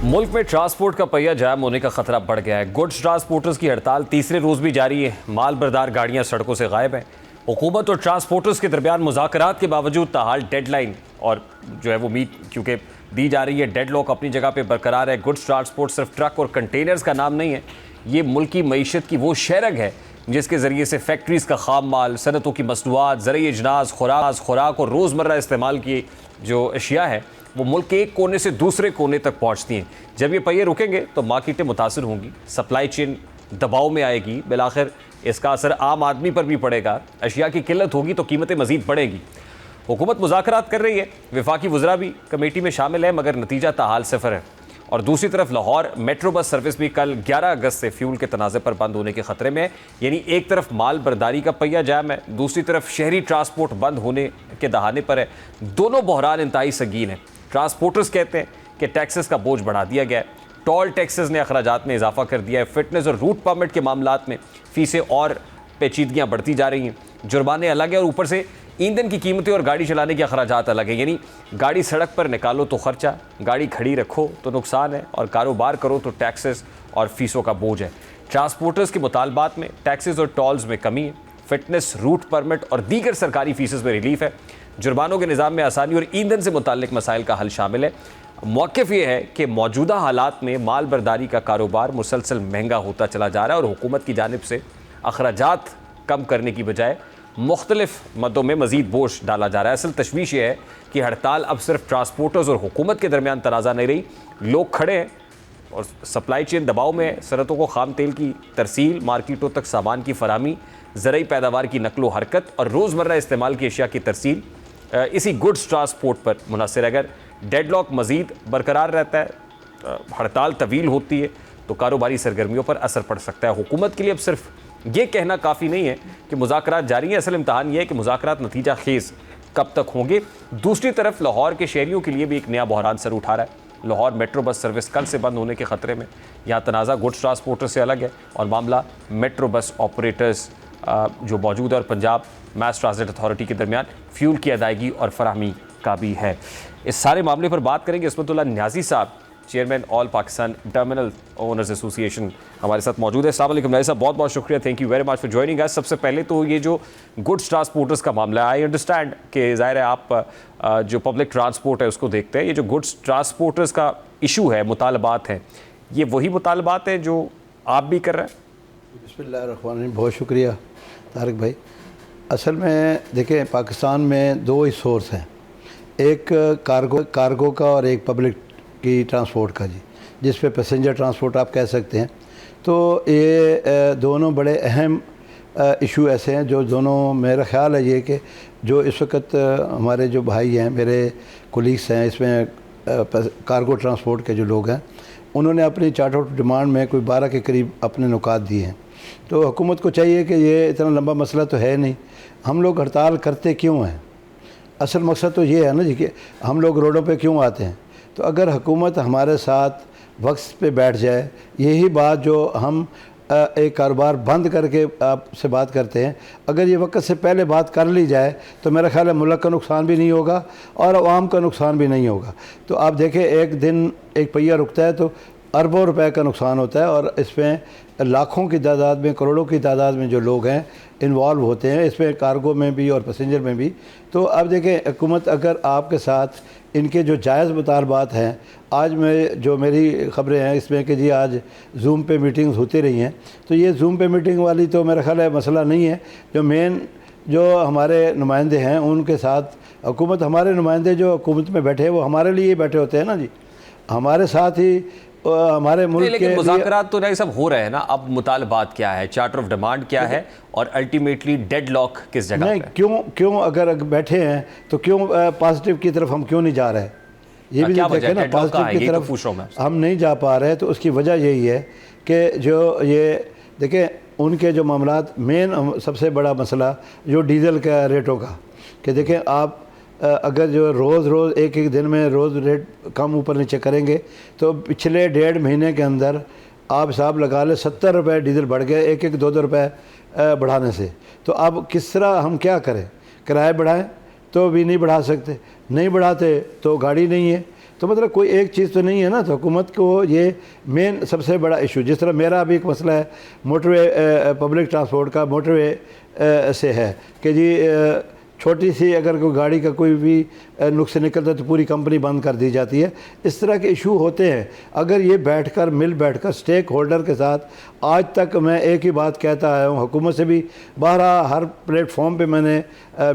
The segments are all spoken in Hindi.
मुल्क में ट्रांसपोर्ट का पहिया जाम होने का खतरा बढ़ गया है। गुड्स ट्रांसपोर्टर्स की हड़ताल तीसरे रोज भी जारी है। माल बरदार गाड़ियां सड़कों से गायब हैं। हुकूमत और ट्रांसपोर्टर्स के दरमियान मुज़ाकरात के बावजूद ताहाल डेडलाइन और जो है वो मीट क्योंकि दी जा रही है, डेडलॉक अपनी जगह पर बरकरार है। गुड्स ट्रांसपोर्ट सिर्फ ट्रक और कंटेनर्स का नाम नहीं है, ये मुल्क की मईशत की वो शहरग है जिसके ज़रिए से फैक्ट्रीज़ का खाम माल, सनतों की मसनूआत, ज़रिए अजनास, खुराक और रोज़मर्रा इस्तेमाल की जो अशिया है वो मुल्क के एक कोने से दूसरे कोने तक पहुंचती हैं। जब ये पहिए रुकेंगे तो मार्केटें मुतासर होंगी, सप्लाई चेन दबाव में आएगी, बिलाखिर इसका असर आम आदमी पर भी पड़ेगा। अशिया की किल्लत होगी तो कीमतें मज़ीद बढ़ेंगी। हुकूमत मुज़ाकरात कर रही है, वफाकी वज़रा भी कमेटी में शामिल है, मगर नतीजा ताहाल सिफर है। और दूसरी तरफ लाहौर मेट्रो बस सर्विस भी कल 11 अगस्त से फ्यूल के तनाज़े पर बंद होने के ख़तरे में है। यानी एक तरफ माल बरदारी का पहिया जाम है, दूसरी तरफ शहरी ट्रांसपोर्ट बंद होने के दहाने पर है। दोनों बहरान इंतहाई संगीन है। ट्रांसपोर्टर्स कहते हैं कि टैक्सेस का बोझ बढ़ा दिया गया है, टोल टैक्सेस ने अखराजात में इजाफा कर दिया है, फिटनेस और रूट परमिट के मामलात में फीसें और पेचीदगियाँ बढ़ती जा रही हैं, जुर्माने अलग है और ऊपर से ईंधन की कीमतें और गाड़ी चलाने के अखराजात अलग है। यानी गाड़ी सड़क पर निकालो तो खर्चा, गाड़ी खड़ी रखो तो नुकसान है और कारोबार करो तो टैक्सेस और फीसों का बोझ है। ट्रांसपोर्टर्स के मुतालबात में टैक्सेस और टोल्स में कमी है, फिटनेस, रूट परमिट और दीगर सरकारी फीसेस में रिलीफ है, जुर्मानों के निज़ाम में आसानी और ईंधन से मुताल्लिक मसाइल का हल शामिल है। मौक़िफ़ ये है कि मौजूदा हालात में माल बरदारी का कारोबार मुसलसल महंगा होता चला जा रहा है और हुकूमत की जानिब से अखराजात कम करने की बजाय मुख्तलिफ मदों में मज़ीद बोझ डाला जा रहा है। असल तशवीश ये है कि हड़ताल अब सिर्फ ट्रांसपोर्टर्स और हुकूमत के दरमियान तनाज़ा नहीं रही, लोग खड़े हैं और सप्लाई चेन दबाव में है। सनतों को खाम तेल की तरसील, मार्केटों तक सामान की फराहमी, ज़रूरी पैदावार की नकलो हरकत और रोज़मर्रा इस्तेमाल की अशिया की तरसील इसी गुड्स ट्रांसपोर्ट पर मुनहसर। अगर डेडलॉक मज़ीद बरकरार रहता है, हड़ताल तवील होती है तो कारोबारी सरगर्मियों पर असर पड़ सकता है। हुकूमत के लिए अब सिर्फ ये कहना काफ़ी नहीं है कि मुज़ाकरात जारी हैं, असल इम्तहान ये है कि मुज़ाकरात नतीजा खेज़ कब तक होंगे। दूसरी तरफ लाहौर के शहरियों के लिए भी एक नया बहरान सर उठा रहा है। लाहौर मेट्रो बस सर्विस कल से बंद होने के ख़तरे में। यहाँ तनाज़ा गुड्स ट्रांसपोर्टर से अलग है और मामला मेट्रो बस ऑपरेटर्स जो मौजूद है और पंजाब मैस ट्रांजिट अथॉरिटी के दरमियान फ्यूल की अदायगी और फराहमी का भी है। इस सारे मामले पर बात करेंगे। इस्मतुल्लाह न्याजी साहब, chairman all Pakistan terminal owners association, हमारे साथ मौजूद है। अस्सलाम वालेकुम न्याजी साहब, बहुत बहुत शुक्रिया, thank you very much for joining us. सबसे पहले तो ये जो गुड्स ट्रांसपोर्टर्स का मामला है, आई अंडरस्टैंड कि ज़ाहिर है आप जो पब्लिक ट्रांसपोर्ट है उसको देखते हैं। ये जो गुड्स ट्रांसपोर्टर्स का इशू है, मुतालबात हैं, ये वही मुतालबात हैं जो आप भी कर रहे हैं? बिस्मिल्लाहिर्रहमानिर्रहीम, बहुत शुक्रिया तारिक भाई। असल में देखें, पाकिस्तान में दो ही सोर्स हैं, एक कार्गो का और एक पब्लिक की ट्रांसपोर्ट का, जी, जिस पे पैसेंजर ट्रांसपोर्ट आप कह सकते हैं। तो ये दोनों बड़े अहम इशू ऐसे हैं जो दोनों, मेरा ख़्याल है ये कि जो इस वक्त हमारे जो भाई हैं, मेरे कोलीग्स हैं इसमें कार्गो ट्रांसपोर्ट के जो लोग हैं, उन्होंने अपनी चार्ट आउट डिमांड में कोई 12 के करीब अपने नुकात दिए हैं। तो हुकूमत को चाहिए कि ये इतना लंबा मसला तो है नहीं, हम लोग हड़ताल करते क्यों हैं? असल मकसद तो ये है ना जी कि हम लोग रोडों पे क्यों आते हैं। तो अगर हुकूमत हमारे साथ वक्त पे बैठ जाए, यही बात जो हम एक कारोबार बंद करके आपसे बात करते हैं, अगर ये वक्त से पहले बात कर ली जाए तो मेरा ख्याल है मुल्क का नुकसान भी नहीं होगा और आवाम का नुकसान भी नहीं होगा। तो आप देखें, एक दिन एक पहिया रुकता है तो अरबों रुपए का नुकसान होता है और इसमें लाखों की तादाद में, करोड़ों की तादाद में जो लोग हैं इन्वॉल्व होते हैं, इसमें कार्गो में भी और पैसेंजर में भी। तो अब देखें, हुकूमत अगर आपके साथ इनके जो जायज़ मुतालबात हैं, आज मैं जो मेरी ख़बरें हैं इसमें कि जी आज जूम पे मीटिंग्स होती रही हैं, तो ये जूम पे मीटिंग वाली तो मेरा ख्याल है मसला नहीं है। जो मेन जो हमारे नुमाइंदे हैं उनके साथ हुकूमत, हमारे नुमाइंदे जो हुकूमत में बैठे हैं वो हमारे लिए ही बैठे होते हैं ना जी, हमारे साथ ही हमारे मुल्क के। मुज़ाकरात तो नहीं सब हो रहे हैं ना, अब मुतालबात क्या है, चार्टर ऑफ डिमांड क्या है और अल्टीमेटली डेडलॉक किस जगह नहीं, क्यों अगर बैठे हैं तो क्यों पॉजिटिव की तरफ हम क्यों नहीं जा रहे? ये भी देखें ना, पॉजिटिव की तरफ हम नहीं जा पा रहे। तो उसकी वजह यही है कि जो ये देखें, उनके जो मामलात, मेन सबसे बड़ा मसला जो डीज़ल का रेटों का, कि देखें आप अगर जो रोज़ एक दिन में रोज़ रेट कम ऊपर नीचे करेंगे तो पिछले 1.5 महीने के अंदर आप हिसाब लगा लें 70 रुपये डीजल बढ़ गए, एक 2 रुपये बढ़ाने से। तो अब किस तरह हम क्या करें? किराए बढ़ाएं तो भी नहीं बढ़ा सकते, नहीं बढ़ाते तो गाड़ी नहीं है, तो मतलब कोई एक चीज़ तो नहीं है ना, तो हुकूमत को ये मेन सबसे बड़ा इशू, जिस तरह मेरा अभी एक मसला है मोटरवे पब्लिक ट्रांसपोर्ट का, मोटरवे से है कि जी छोटी सी अगर कोई गाड़ी का कोई भी नुक्स निकलता है तो पूरी कंपनी बंद कर दी जाती है। इस तरह के इशू होते हैं। अगर ये बैठकर स्टेक होल्डर के साथ, आज तक मैं एक ही बात कहता आया हूँ, हुकूमत से भी बहरहाल हर प्लेटफॉर्म पे मैंने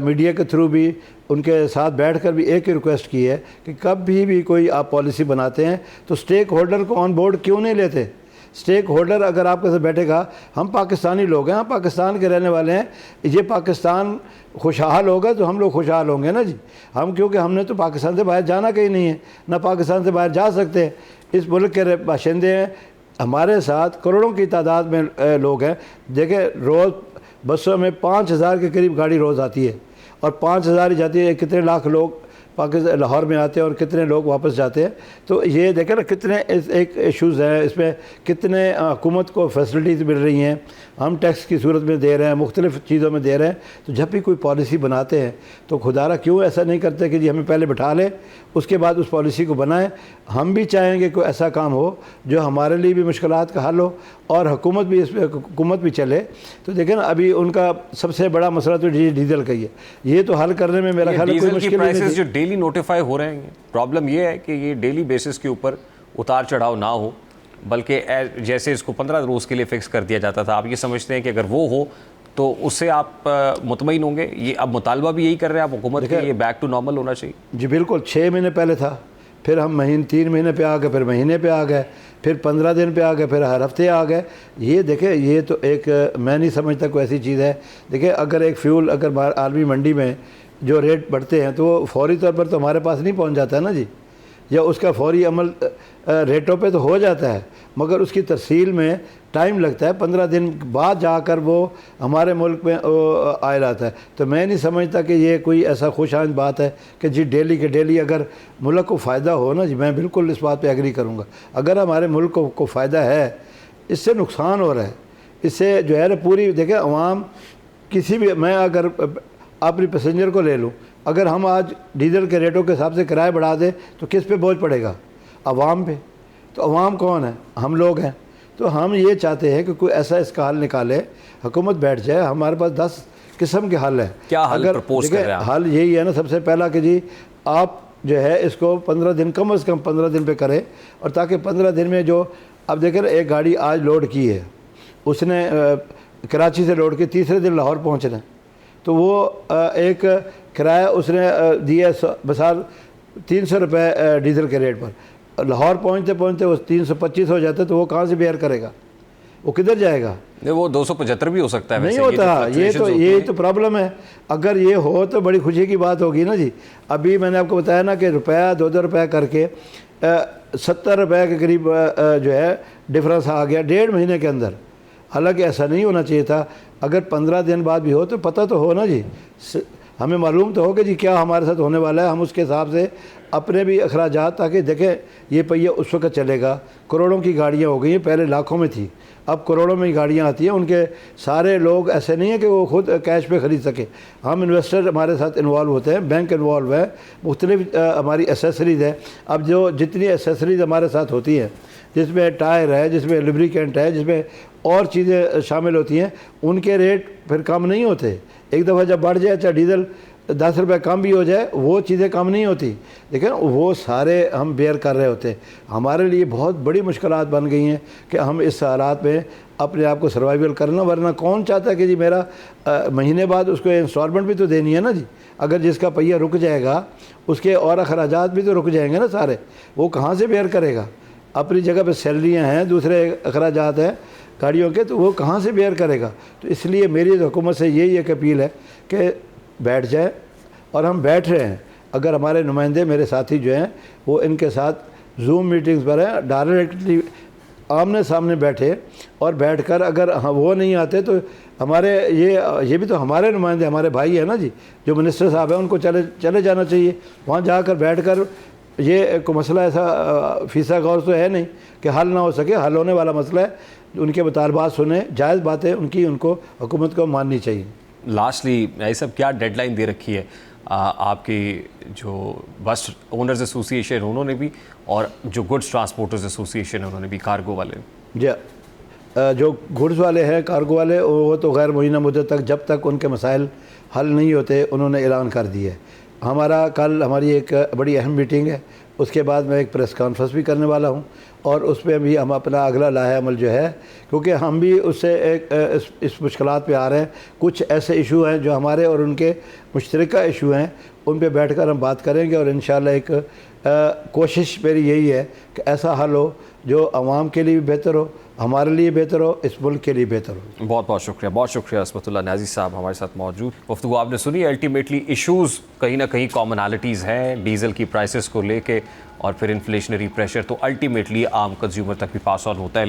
मीडिया के थ्रू भी उनके साथ बैठकर भी एक ही रिक्वेस्ट की है कि कभी भी कोई आप पॉलिसी बनाते हैं तो स्टेक होल्डर को ऑन बोर्ड क्यों नहीं लेते। स्टेक होल्डर अगर आपके साथ बैठेगा, हम पाकिस्तानी लोग हैं, हम पाकिस्तान के रहने वाले हैं, ये पाकिस्तान खुशहाल होगा तो हम लोग खुशहाल होंगे ना जी। हम क्योंकि हमने तो पाकिस्तान से बाहर जाना कहीं नहीं है, ना पाकिस्तान से बाहर जा सकते हैं, इस मुल्क के बाशिंदे हैं। हमारे साथ करोड़ों की तादाद में लोग हैं। देखें, रोज़ बसों में 5000 के करीब गाड़ी रोज़ आती है और 5000 ही जाती है, कितने लाख लोग पाकिस्तान लाहौर में आते हैं और कितने लोग वापस जाते हैं। तो ये देखें ना कितने एक इश्यूज़ हैं, इसमें कितने हुकूमत को फैसिलिटीज़ मिल रही हैं, हम टैक्स की सूरत में दे रहे हैं, मुख्तलिफ़ चीज़ों में दे रहे हैं। तो जब भी कोई पॉलिसी बनाते हैं तो खुदारा क्यों ऐसा नहीं करते कि जी हमें पहले बिठा लें, उसके बाद उस पॉलिसी को बनाएं। हम भी चाहेंगे कोई ऐसा काम हो जो हमारे लिए भी मुश्किलात का हल हो और हुकूमत भी इस पर हुकूमत भी चले। तो देखें ना, अभी उनका सबसे बड़ा मसला तो डीजल का ही है। ये तो हल करने में मेरा ख्याल कोई मुश्किल नहीं। जो डेली नोटिफाई हो रहे हैं, प्रॉब्लम ये है कि ये डेली बेसिस के ऊपर उतार चढ़ाव ना हो, बल्कि जैसे इसको 15 रोज़ के लिए फ़िक्स कर दिया जाता था, आप ये समझते हैं कि अगर वो हो तो उससे आप मुतमईन होंगे? ये अब मुतालबा भी यही कर रहे हैं आप हुकूमत के, ये बैक टू नॉर्मल होना चाहिए? जी बिल्कुल। 6 महीने पहले था, फिर हम 3 महीने पे आ गए, फिर महीने पे आ गए, फिर 15 दिन पे आ गए, फिर हर हफ्ते आ गए। ये देखें, ये तो एक मैं नहीं समझता कोई ऐसी चीज़ है। देखिए, अगर एक फ्यूल अगर बाहर आलमी मंडी में जो रेट बढ़ते हैं तो वो फौरी तौर पर तो हमारे पास नहीं पहुंच जाता है ना जी, या उसका फौरी अमल रेटों पे तो हो जाता है, मगर उसकी तरसील में टाइम लगता है। 15 दिन बाद जाकर वो हमारे मुल्क में आया रहता है। तो मैं नहीं समझता कि ये कोई ऐसा खुशाइंद बात है कि जी डेली के डेली अगर मुल्क को फ़ायदा हो ना जी, मैं बिल्कुल इस बात पे एग्री करूँगा। अगर हमारे मुल्क को फ़ायदा है, इससे नुकसान हो रहा है, इससे जो है ना पूरी देखें अवाम किसी भी, मैं अगर अपनी पैसेंजर को ले लूँ, अगर हम आज डीजल के रेटों के हिसाब से किराया बढ़ा दें तो किस पे बोझ पड़ेगा? अवाम पे। तो अवाम कौन है? हम लोग हैं। तो हम ये चाहते हैं कि कोई ऐसा इसका हल निकाले, हुकूमत बैठ जाए। हमारे पास 10 किस्म के हल है। क्या हल अगर प्रपोज कर रहे हैं? हल यही है ना, सबसे पहला कि जी आप जो है इसको 15 दिन, कम से कम 15 दिन पे करें, और ताकि 15 दिन में जो, अब देखें एक गाड़ी आज लोड की है, उसने कराची से लोड की, तीसरे दिन लाहौर पहुँचना है, तो वो एक किराया उसने दिया बसार 300 रुपये डीजल के रेट पर। लाहौर पहुंचते पहुंचते वो 325 हो जाता है, तो वो कहाँ से बेयर करेगा? वो किधर जाएगा? वो 275 भी हो सकता है। नहीं होता। ये तो प्रॉब्लम है। अगर ये हो तो बड़ी खुशी की बात होगी ना जी। अभी मैंने आपको बताया ना कि रुपया 2-2 रुपया करके 70 रुपये के करीब जो है डिफरेंस आ गया 1.5 महीने के अंदर। हालांकि ऐसा नहीं होना चाहिए था। अगर 15 दिन बाद भी हो तो पता तो हो ना जी, हमें मालूम तो हो कि जी क्या हमारे साथ होने वाला है, हम उसके हिसाब से अपने भी अखराजात, ताकि देखें ये पहिया उस वक्त चलेगा। करोड़ों की गाड़ियाँ हो गई हैं, पहले लाखों में थी, अब करोड़ों में गाड़ियाँ आती हैं। उनके सारे लोग ऐसे नहीं है कि वो खुद कैश पे ख़रीद सके। हम इन्वेस्टर हमारे साथ इन्वॉल्व होते हैं, बैंक इन्वॉल्व है, मुख्तलिफ हमारी एसेसरीज़ है। अब जो जितनी एसेसरीज़ हमारे साथ होती हैं, जिसमें टायर है, जिसमें लुब्रिकेंट है, जिसमें और चीज़ें शामिल होती हैं, उनके रेट फिर कम नहीं होते। एक दफ़ा जब बढ़ जाए, चाहे डीजल 10 रुपये कम भी हो जाए, वो चीज़ें कम नहीं होती। लेकिन वो सारे हम बेयर कर रहे होते हैं। हमारे लिए बहुत बड़ी मुश्किलात बन गई हैं कि हम इस हालात में अपने आप को सर्वाइवल करना, वरना कौन चाहता है कि जी मेरा महीने बाद उसको इंस्टॉलमेंट भी तो देनी है ना जी। अगर जिसका पहिया रुक जाएगा उसके और अखराजात भी तो रुक जाएंगे ना सारे, वो कहाँ से बेयर करेगा? अपनी जगह पे सैलरियाँ हैं, दूसरे अखराजात हैं गाड़ियों के, तो वो कहाँ से बेयर करेगा? तो इसलिए मेरी हुकूमत से यही एक अपील है कि बैठ जाए, और हम बैठ रहे हैं। अगर हमारे नुमाइंदे मेरे साथी जो हैं वो इनके साथ जूम मीटिंग्स पर हैं, डायरेक्टली आमने सामने बैठे, और बैठकर अगर वो नहीं आते तो हमारे ये भी तो हमारे नुमाइंदे, हमारे भाई हैं ना जी, जो मिनिस्टर साहब हैं, उनको चले जाना चाहिए। वहाँ जाकर बैठकर ये कोई मसला ऐसा फीसा गौर तो है नहीं कि हल ना हो सके, हल होने वाला मसला है। उनके मुतालबात सुने, जायज़ बातें उनको हुकूमत को माननी चाहिए। लास्टली भाई साहब, क्या डेडलाइन दे रखी है आपकी जो बस ओनर्स एसोसिएशन उन्होंने भी, और जो गुड्स ट्रांसपोर्टर्स एसोसिएशन है उन्होंने भी, कार्गो वाले। जी, जो गुड्स वाले हैं, कार्गो वाले, वो तो गैर मुय्यना मुद्दत तक, जब तक उनके मसाइल हल नहीं होते, उन्होंने ऐलान कर दिए। कल हमारी एक बड़ी अहम मीटिंग है, उसके बाद मैं एक प्रेस कॉन्फ्रेंस भी करने वाला हूँ, और उसमें भी हम अपना अगला लाहे अमल जो है, क्योंकि हम भी उससे इस मुश्किलात पे आ रहे हैं। कुछ ऐसे इशू हैं जो हमारे और उनके मुश्तरका इशू हैं, उन पे बैठकर हम बात करेंगे, और इंशाल्लाह एक कोशिश मेरी यही है कि ऐसा हल हो जो आवाम के लिए भी बेहतर हो, हमारे लिए बेहतर हो, इस मुल्क के लिए बेहतर हो। बहुत बहुत शुक्रिया असमतुल्लाह न्याज़ी साहब हमारे साथ मौजूद। गुफ्तगू आपने सुनी। अल्टीमेटली इश्यूज़ कहीं ना कहीं कॉमनैलिटीज़ हैं, डीज़ल की प्राइसेस को लेके, और फिर इन्फ्लेशनरी प्रेशर तो अल्टीमेटली आम कंज्यूमर तक भी पास ऑन होता है।